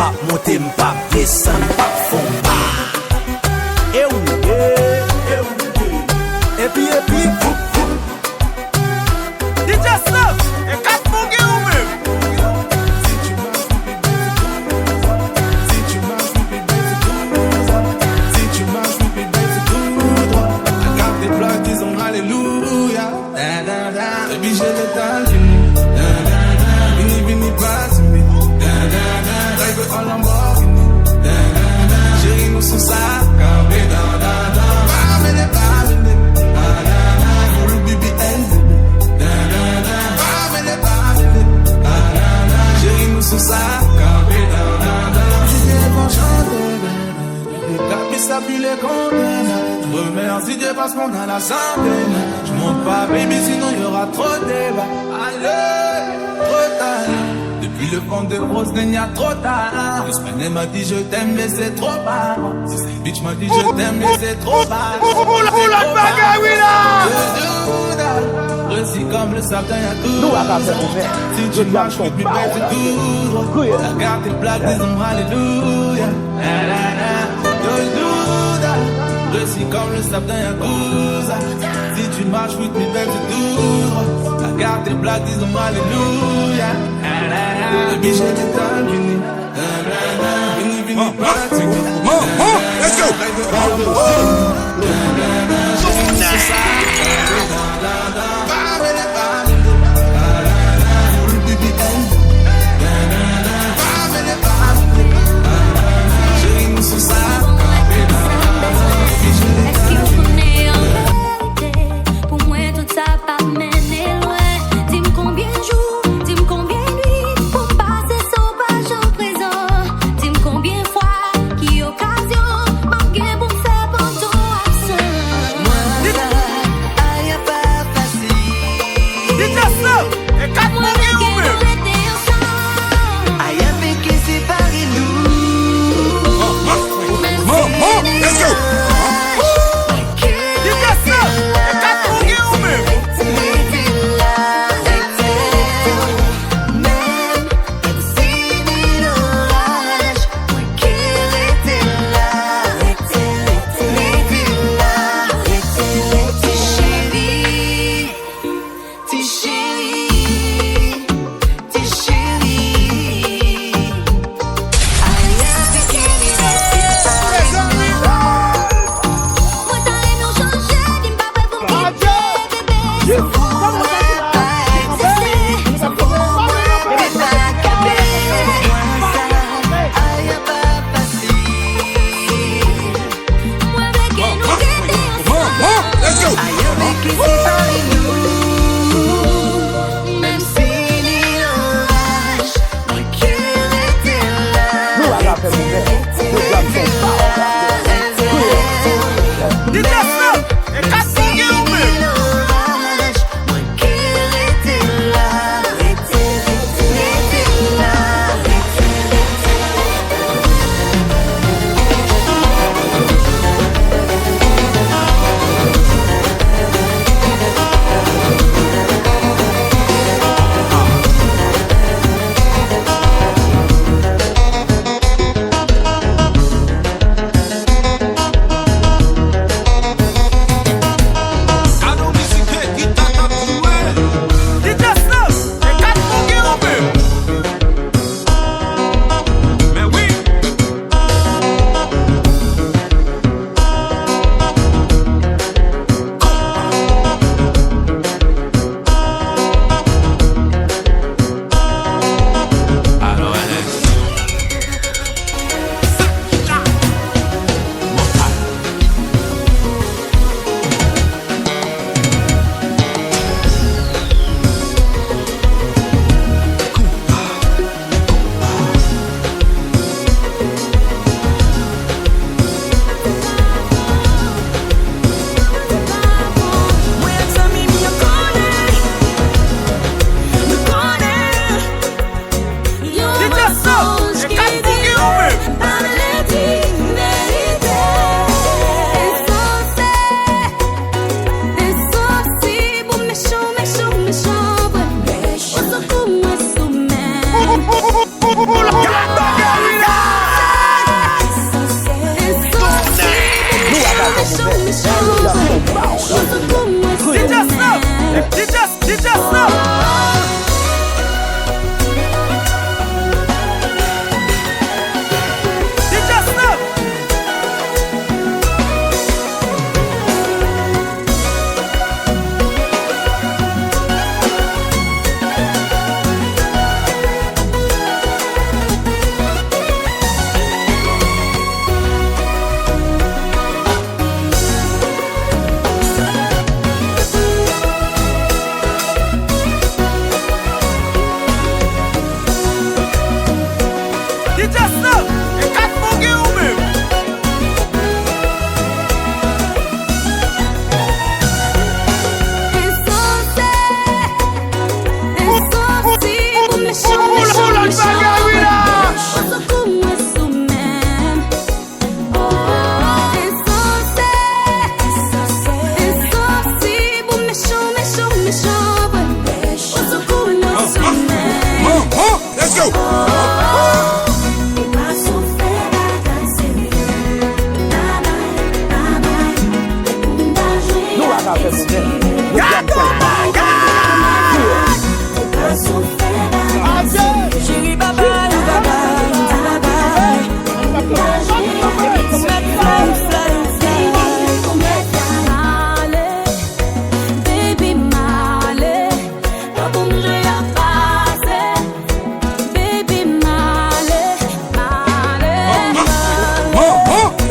M'pas monter, m'pas descendre, m'pas fond. Et oui, et puis, DJ Snap, et 4 bougues ou même. Disons alléluia, baby j'ai le temps, vini passe me, drive en Lamborghini, chérie nous sous ça, campé bamene, full BBL, bamene, chérie nous sous ça, campé c'est bon chanter, les capis s'appuient les condamnes. Remercie Dieu parce qu'on a la santé. Je monte pas baby sinon y aura trop de débat. Allez, trop tard. Depuis le fond de Rose, il y a trop tard. L'Espagnol m'a dit je t'aime mais c'est trop bas. Si cette bitch m'a dit je t'aime mais c'est trop bas. La bagaille oui là. Récit comme le sapin y'a tout. Si tu marches with me baby tout droit. Regarde tes blagues disons alléluia. Récit comme le sable d'un Yakuza. Si tu marches, oui, tu baises tout droit. Regarde tes blagues, disons alléluia. Baby, j'ai des temps, vini, party. Let's go.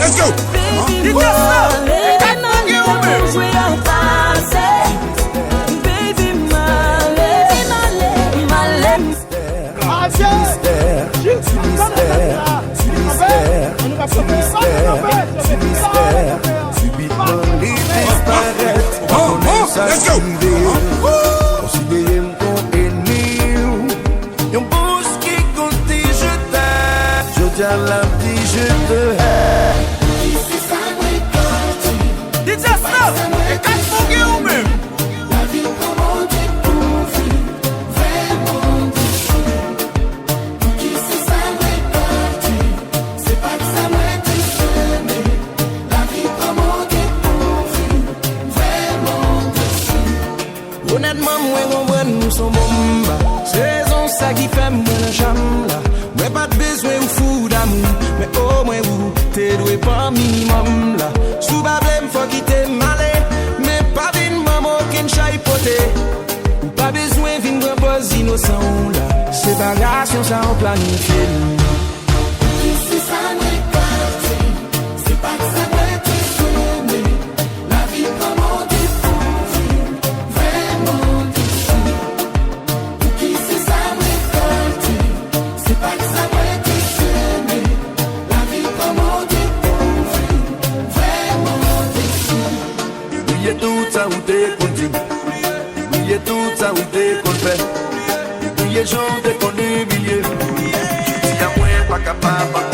let's go. Baby, male, jouer en passé. Baby, male, Let's go. La vie, je te hais. DJ Snap, et quatre fourgues ou même. La vie comment découvrir vraiment déçu. Qui c'est ça m'est parti, c'est pas que ça m'est déchaîné. La vie comment découvrir vraiment déçu. Honnêtement, moi, nous sommes bomba. C'est raison ça qui fait moi la chambre là. Moi pas de besoin ou fou d'amour, mais au moins vous t'es doué pas minimum là. Sous problème faut quitter malé, mais pas vin maman aucun chai poté. Ou pas besoin vin de boss innocent là. Séparation ça on planifie. Qui c'est ça m'est parti, c'est pas que ça m'est déchaîné. La vie comment découvrir vraiment déçu. Qui c'est ça m'est parti, c'est pas que ça m'est déchaîné. La vie comment découvrir vraiment déçu. Oubliez tout ça où t'es connu. Oubliez tout ça où t'es qu'on fait. Oubliez gens t'es qu'on humilié. Si y'a moins pas capable.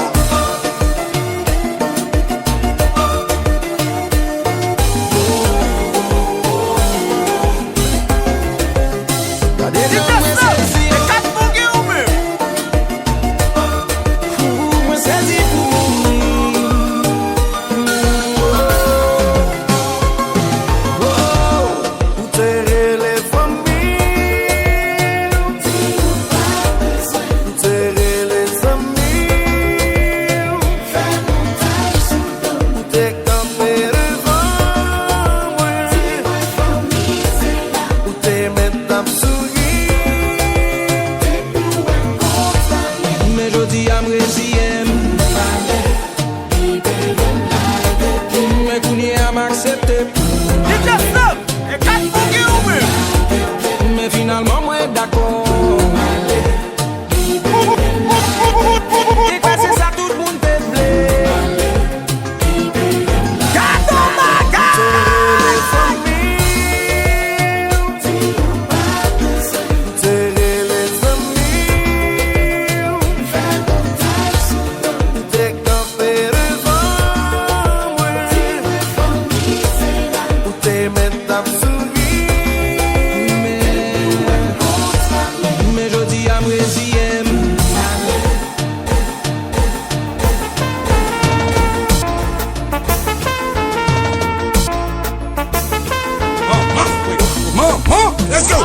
Let's go.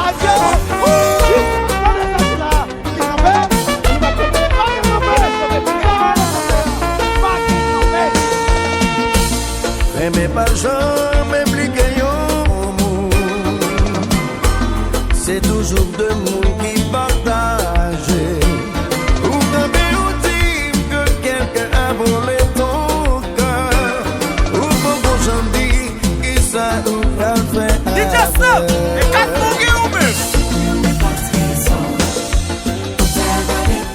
Mais pas jamais impliqué au monde. C'est toujours deux mondes qui partagent. Ou t'avais outil que quelqu'un a volé ton cœur. Ou quand j'en dis, qui ça ou qu'a fait. DJ Snap, et quatre fourgues ou même. Nous avons fait le même.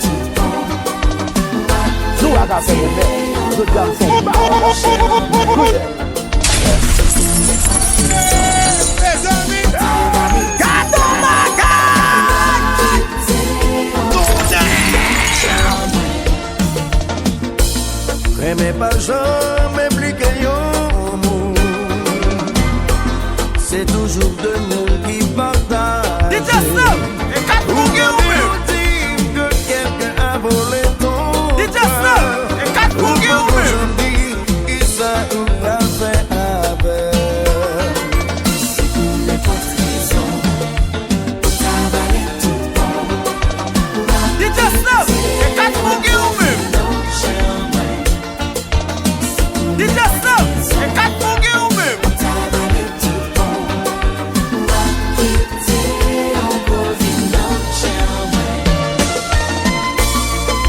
Nous avons fait le même. Mais pas jamais impliqué au monde. C'est toujours deux mondes qui partagent. DJ Snap, et quatre fourgues ou même. Que quelqu'un a volé ton DJ Snap, et quatre fourgues ou même. Qui ça ou qu'a fait avec. DJ Snap, et quatre fourgues ou même. DJ Snap, et quatre fourgues ou même.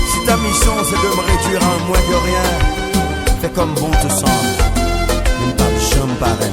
Si ta mission c'est de me réduire en moins que rien, fait comme bon te semble. Même pas de chambre pareil.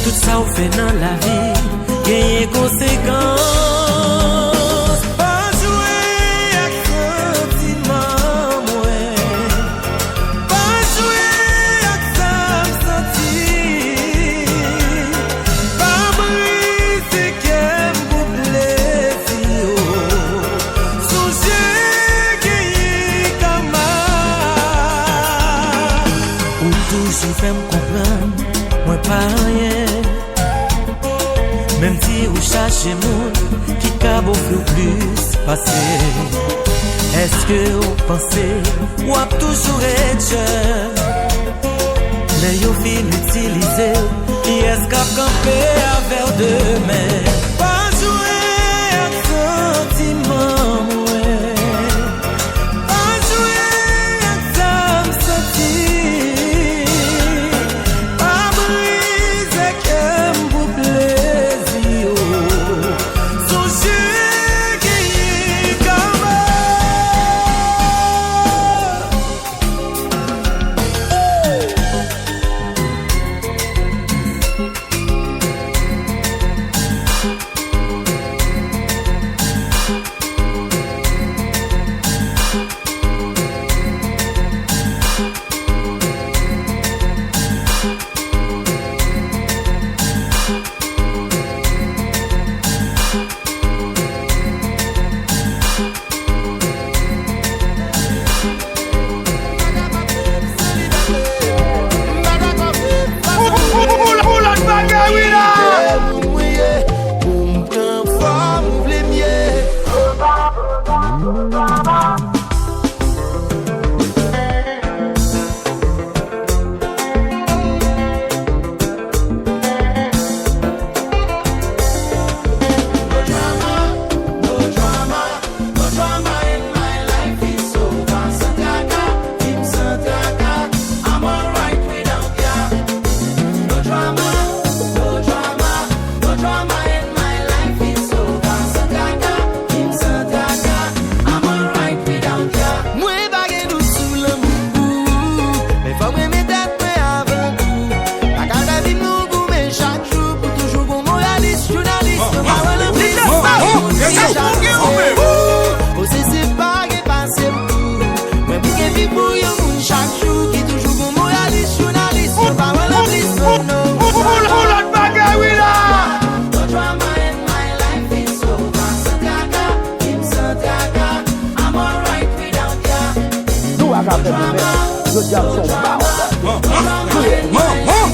Tout ça ou fait dans la vie, gagne conséquences. Pas jouer avec sentiment, ouais. Pas jouer avec ça sentir. Pas briser qu'elle vous plaisir. Songez gagne comme ou toujours fait me comprendre. Moi pas rien. Même si vous cherchez moun qui cabot plus passer. Est-ce que vous pensez ou a toujours être jeune? Mais vous fin utiliser qui est-ce qu'a campé avec demain? Pas jouer avec sentiment, ouais. Pas jouer avec ça sentir. Pas briser qu'elle vous plaisir. Songez qu'il comme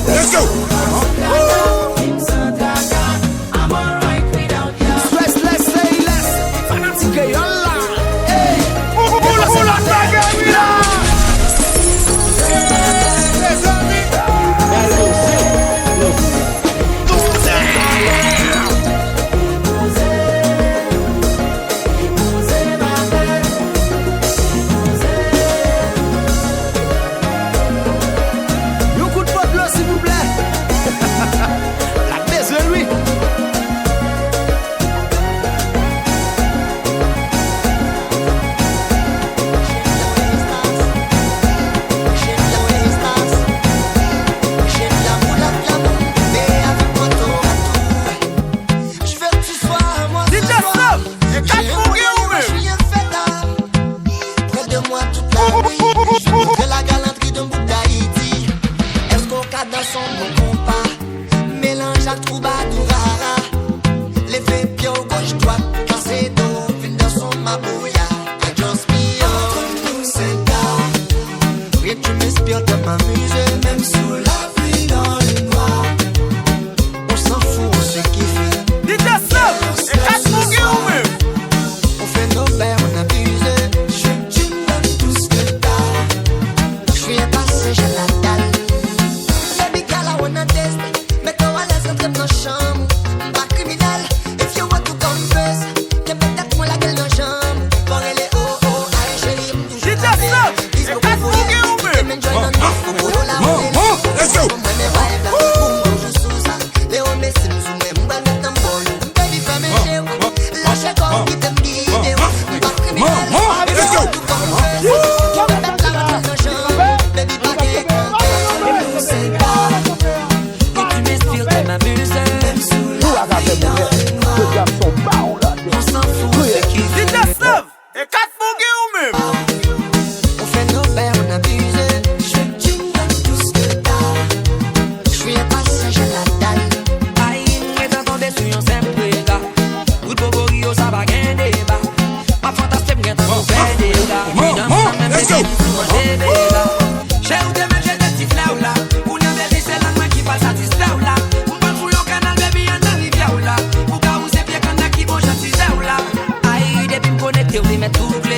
Let's go. Stress less, say less. Fanatique yolla. Hey. Un coup de pot là, s'il vous plaît. La baisse de lui. Dans son bon compas, mélange à troubadour rara. L'effet pied au gauche droite, quand c'est dos, vine dans son mabouya. I just be on, c'est down. Oui, tu m'inspires de m'amuser, même sous la pluie dans le noir. On s'en fout, on se kiffe. On fait nos verres, on abuse. Tu me donnes tout ce que t'as. Je suis un passé, j'ai la dalle. I wanna test, mais toi à l'aise entre nos chambres. Pas criminel, if you want to confess. T'es peut-être moi la gueule nos jambes. Pour elle est oh oh, aïe chérie, toujours la belle. Ils sont pas fouillés, t'es même joint dans nos fous. Let's go. Moi mes vibes là, boum boum, je sous ça. Léo Messi, m'zoumé, m'bal met un bol. Baby fais mes chéros, lâche corps qui t'aime guider. Pas criminel, if you want to confess. T'es peut-être là entre nos jambes. Baby pas qu'est confess. C'est pas. On s'en fout, c'est qui fait. On fait nos verres, on abuse. Je tu me donnes tout ce que t'as. Je suis un passage à la dalle. Aïe, m'est attendé sur un simple gars. Tout beau rio, ça va gagner débat. Ma fantastique, m'est attendé faire des gars. Let's go. J'ai où des mains, j'ai des petits fleurs là. Ou n'a bébé, c'est la main qui passe à distance là. Ou pas fouillon canal, bébé, en arrive là. Ou car vous c'est bien qu'on a qui bon gentil là. Aïe, depuis me connecter, on met tout clé.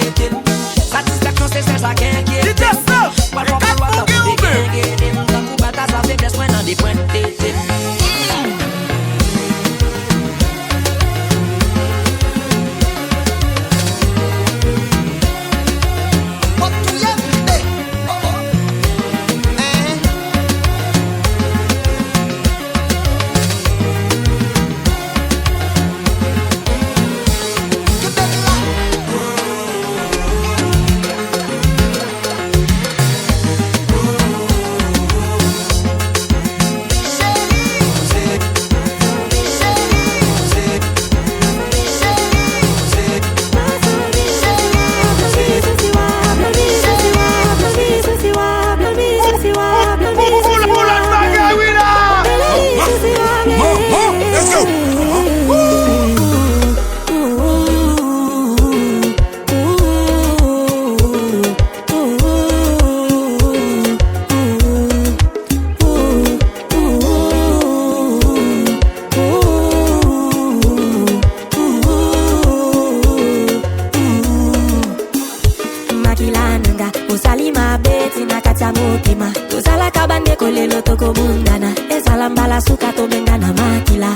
Satisfaction, c'est ça qui inquiète. Pas de droit dans le dégué. Dans le bata, ça fait blesse, moi dans des points de tété. Let's go. Makila nanga, usali mabeti na katia mukima. Tusala kabande kole lotoko mundana. Esalambala suka to bengana makila.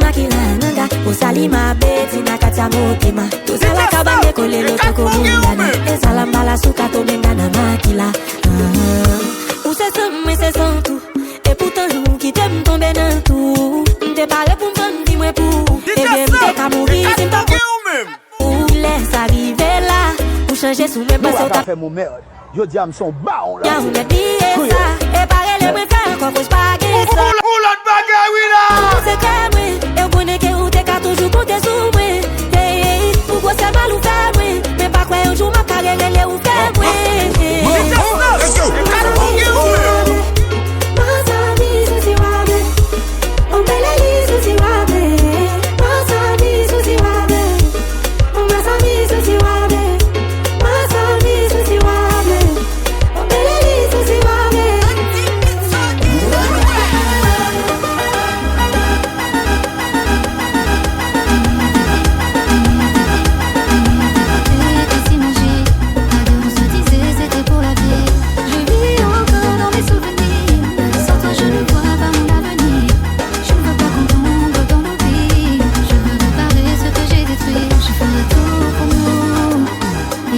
Makila nanga, usali mabeti na katia mukima. Tusala kabande kole lotoko mundana. Esalambala suka to bengana makila. Ou c'est ça, mais c'est sans tout. Et pourtant, nous qui t'aime tomber dans tout. T'es parlé pour me vendre, dis-moi pour. Et bien, t'es qu'à mourir, c'est pas pour. Laisse arriver là. Pour changer sous mes passes au tas. Yo di am son ba on Y'a la. ou m'habiller ça. Et pareil, les me faire encore faut pas guérir ça. C'est comme moi. Et on connaît que ou t'es qu'à toujours compter sur moi. Hey, hey. Pourquoi c'est mal ou fait moi. Mais pas quoi un jour ma carrière elle est ou fait moi. Let's go. Masami,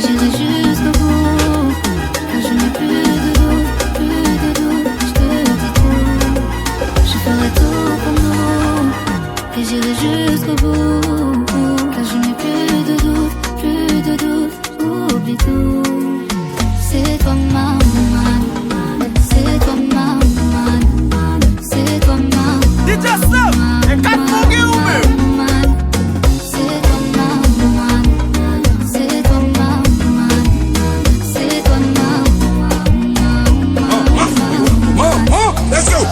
j'irai jusqu'au bout. Car je n'ai plus de doute, je te dis tout. Je ferai tout pour nous et j'irai jusqu'au bout. Car je n'ai plus de doute, oublie tout. C'est toi ma woman, c'est toi ma woman, c'est toi ma woman. DJ Snow, et 4 mots ou même. Let's go!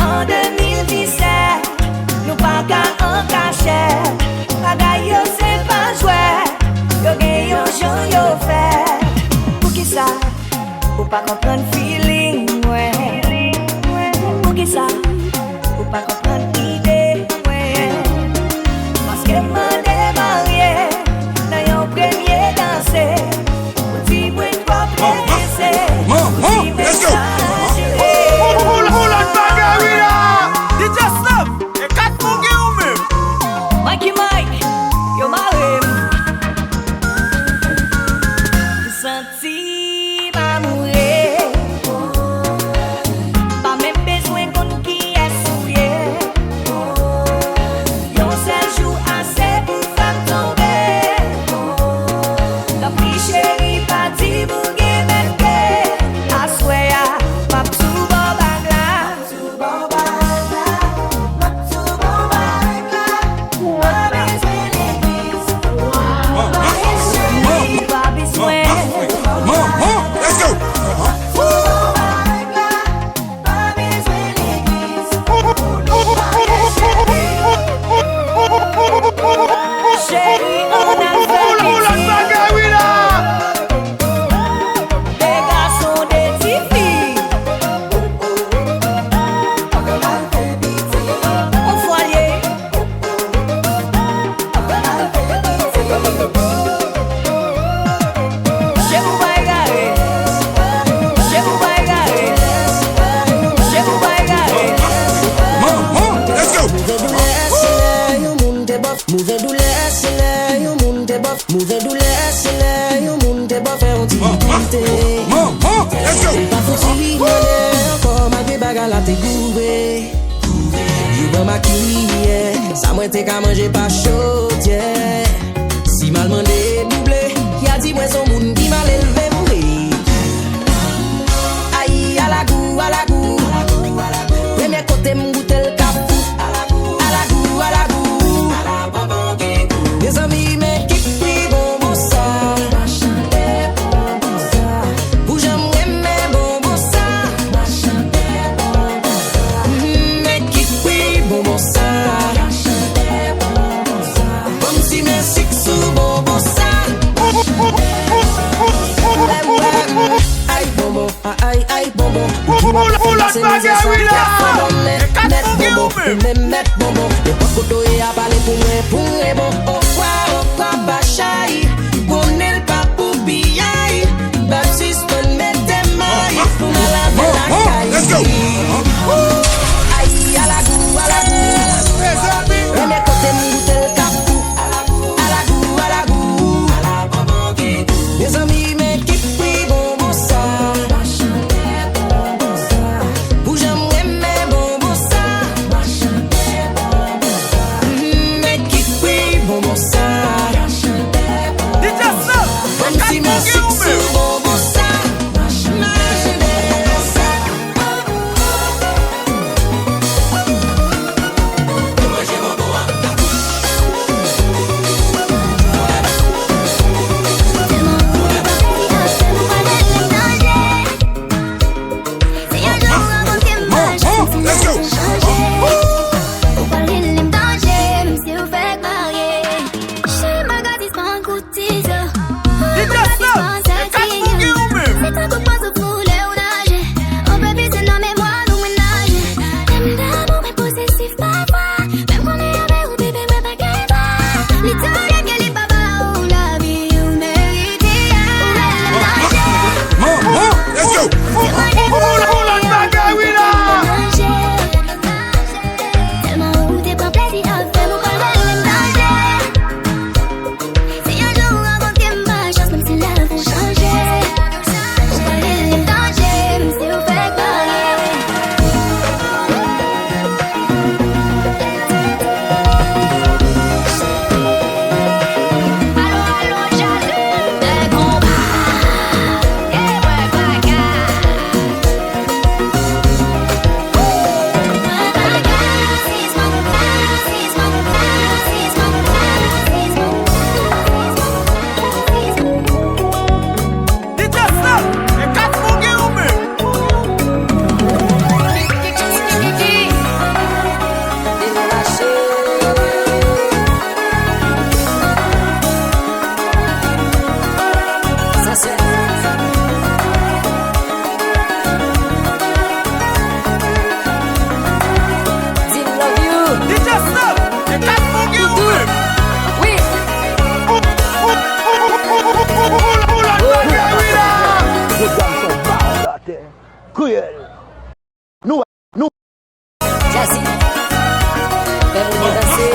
En 2017, nous pas qu'à en cachet. Bagaille c'est pas jouet. Yo gen yo jan yo fait. Pour qui ça? Ou pas comprendre feeling, ouais. Pour qui ça? Ou pas comprendre idée, ouais. Parce que m'a démarré dans yon premier dansé. Ou ti mwen pas pressé. Let's go. Mikey Mike, yo marem. Senti m'amourer. Pas même besoin qu'on qui est souillé. Yon seul jour assez pour faire tomber. La pris chérie pas dit bouge même. I swear, ma tout bon bagla. Let's go. Chérie, on a des garçons, des petites filles. Au foyer. Chez vous bagarrer. Chez vous bagarrer. Chez vous bagarrer. Let's go. Mouve douleur, c'est là, yon moun te bof. Mouve douleur, c'est là, yon moun te bof. Fè yon ti pite. Let's go. Pas fouti, encore malgré bagarre la te gouvé. You ban maquillé, ça mwen te ka manger pas chaud, yeah. Si mal mandé doublé, y a dit moi son moun qui mal élevé mouri. Aïe, à la goût, à la goût. Premier côté m'goûte le capou. À la goût, à la goût, à la goût. Mes amis, mais qui prie bon ça. Pour j'aimerais mes bon ça. Mais qui prie bon ça. Comme si mes six sous bon ça. Aïe bonbon, aïe aïe bonbon. C'est mes esprits qui font mettre bonbon, mettre bonbon. Le pocoto est à parler pour moi, pour moi bon. Au quoi, bachaï. Connaît le pas pour biaï. Baptiste, on met des mailles. Pour la laver la caille. Let's go. Aïe, à la goût, à la goût. Premier côté, m'goûte le capou. À la goût, à la goût, à la goût. Mes amis, mais qui prie bonbon ça. Pour j'aimerais mes bonbons ça. Mais qui prie bonbon ça. Comme si mes six sous bonbon ça. cruel. Nous, Jazzy. Fais-moi danser.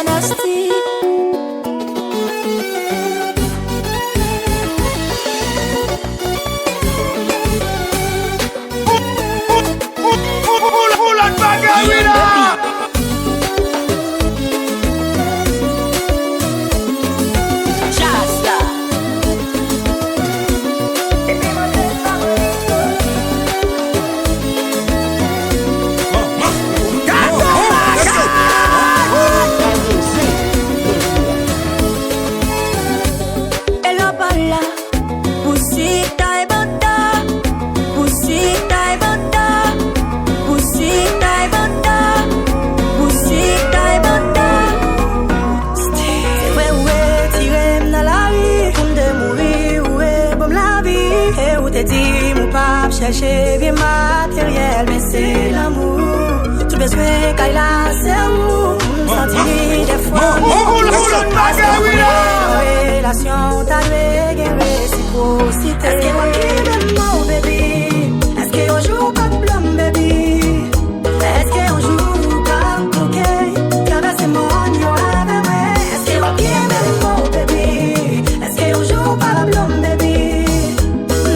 Let's go. Chercher bien matériel, mais c'est l'amour. Tout besoin qu'aille là, c'est où. Sentir des fois. Relation, t'as de réciprocité. Est-ce qu'on qui mon bébé? Est-ce qu'on joue pas de blâme, bébé? Est-ce qu'on joue pas de bouquet? Traverser mon yo avec moi. Est-ce qu'on qui mon bébé? Est-ce qu'on joue pas de blâme, bébé?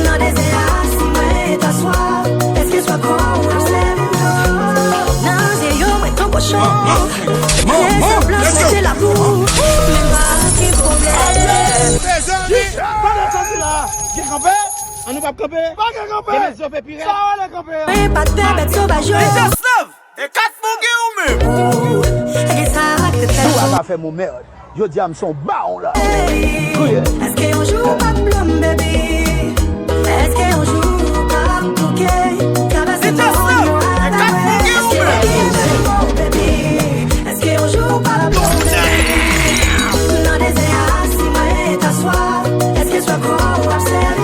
Non, des t'asseoir, est-ce que soit con ou un non, c'est yo, mais ton cochon. C'est la boue. Mais pas de problème. Qui campé? On nous va camper? Pas camper! Ça va les camper! Pas de bête sauvage. Et 4 fougues ou même? Et ça, Nous, on va faire mon merde. Je dis, I'm son baon là. Est-ce qu'on joue pas de plomb, baby? Est-ce qu'on joue pas de bouquet? Traverser mon royaume à la main. Est-ce qu'on joue, baby? Est-ce qu'on joue pas de plomb, baby? Non, des airs, si moi et t'asseoir. Est-ce que soit quoi ou observer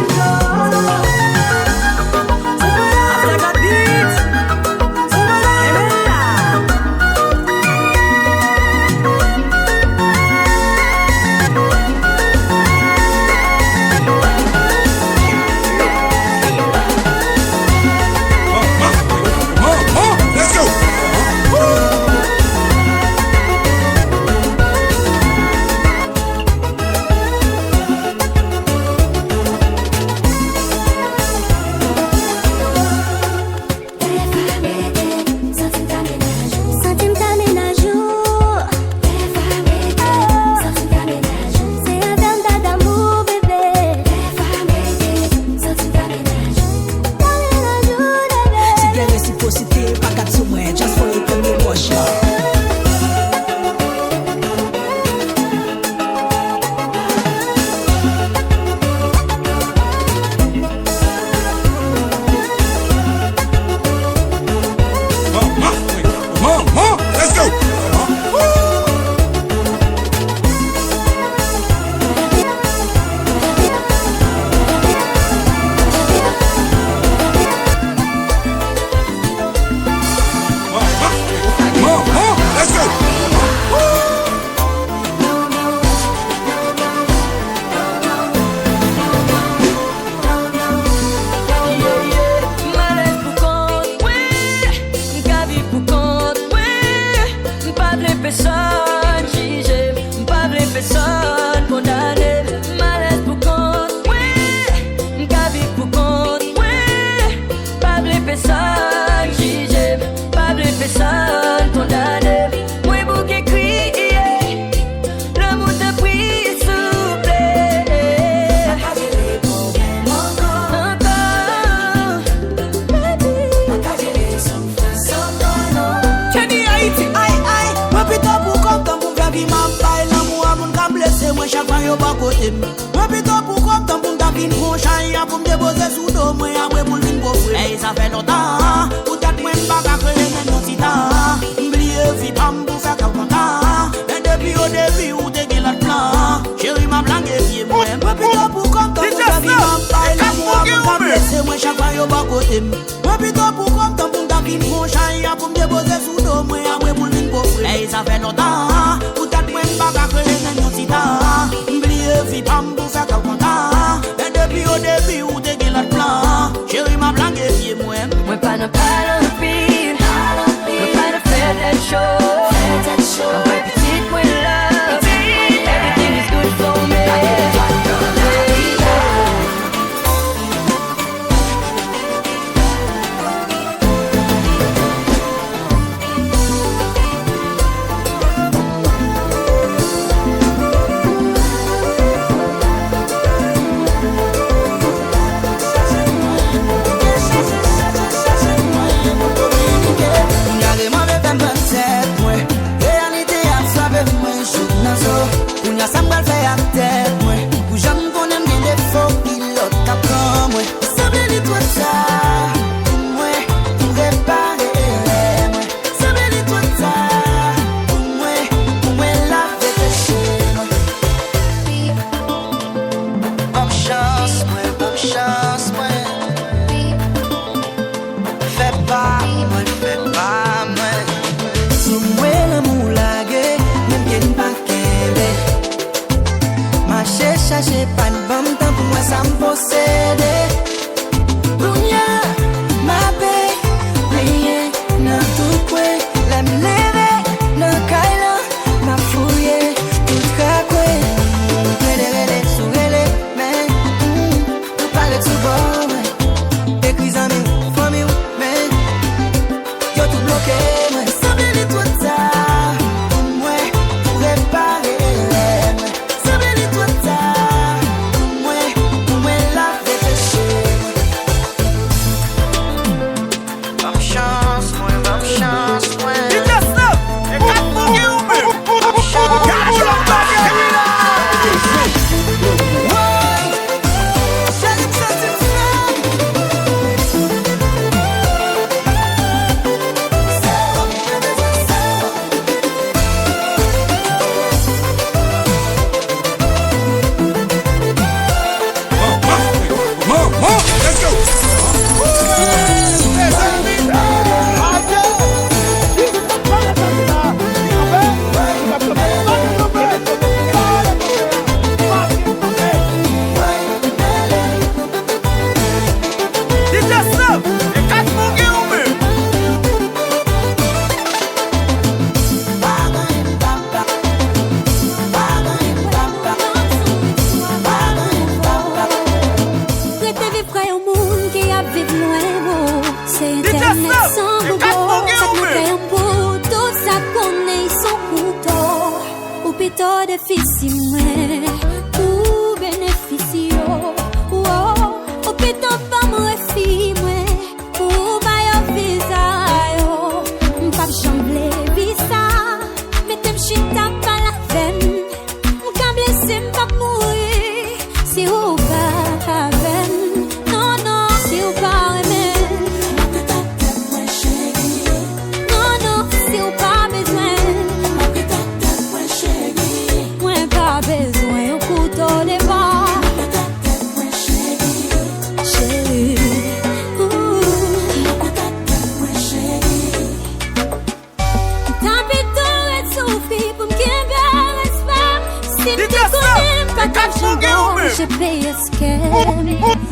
j'ai payé ce qu'elle.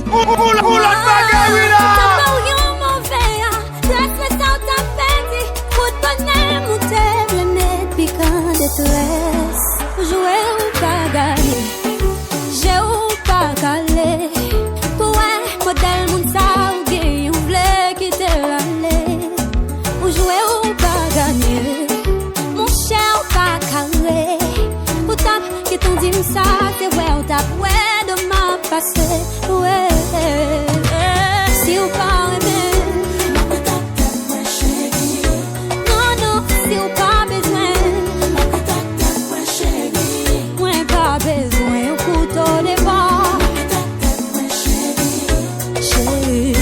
Oula, bagarre là. T'as pas rien mauvais, laisse-moi ça t'as fait. Pour te donner mon thème, le net piquant détresse. Jouer ou pas gagner, j'ai ou pas calé. Pour un modèle, mon ça ou gay, ou voulait quitter l'année. Ou jouer ou pas gagner, mon cher ou pas calé. Ou tap, qui t'en dit ça, c'est ouais, ou tap, ouais, de ma passé, ouais. Si ou pas aimer, non, non, si ou pas besoin, moi pas besoin, au couteau des bords, chérie.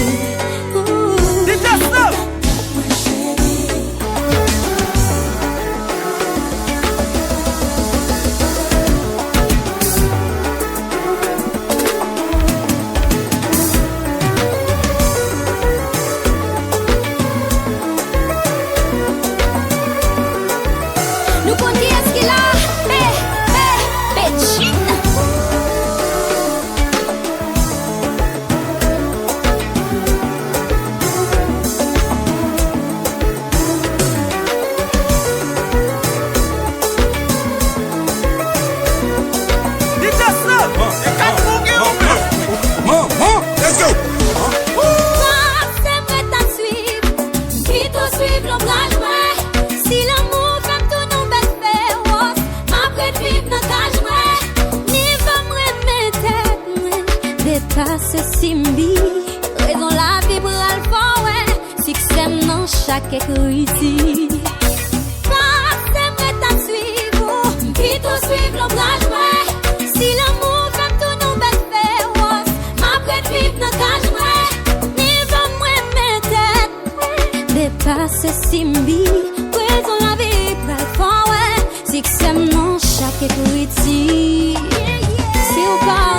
Nous qu'on dit est-ce qu'il a, Béchine. Let's go. C'est prêt à suivre, vite au suivre l'ombrage, ouais. Si l'amour fait tout nous bête faire, après de vivre notre âge, ouais. Ni va me tête, ouais. Dépasse Simbi, raison la vibre alpha, ouais. Succès dans chaque écrit. C'est prêt à suivre, vite au suivre l'ombrage, ouais. Si l'amour fait tout nous bête faire, après de vivre notre âge, ouais. Ni va me tête, ouais. Dépasse Simbi, raison la vibre alpha, ouais. Succès dans chaque écrit. Si ou pas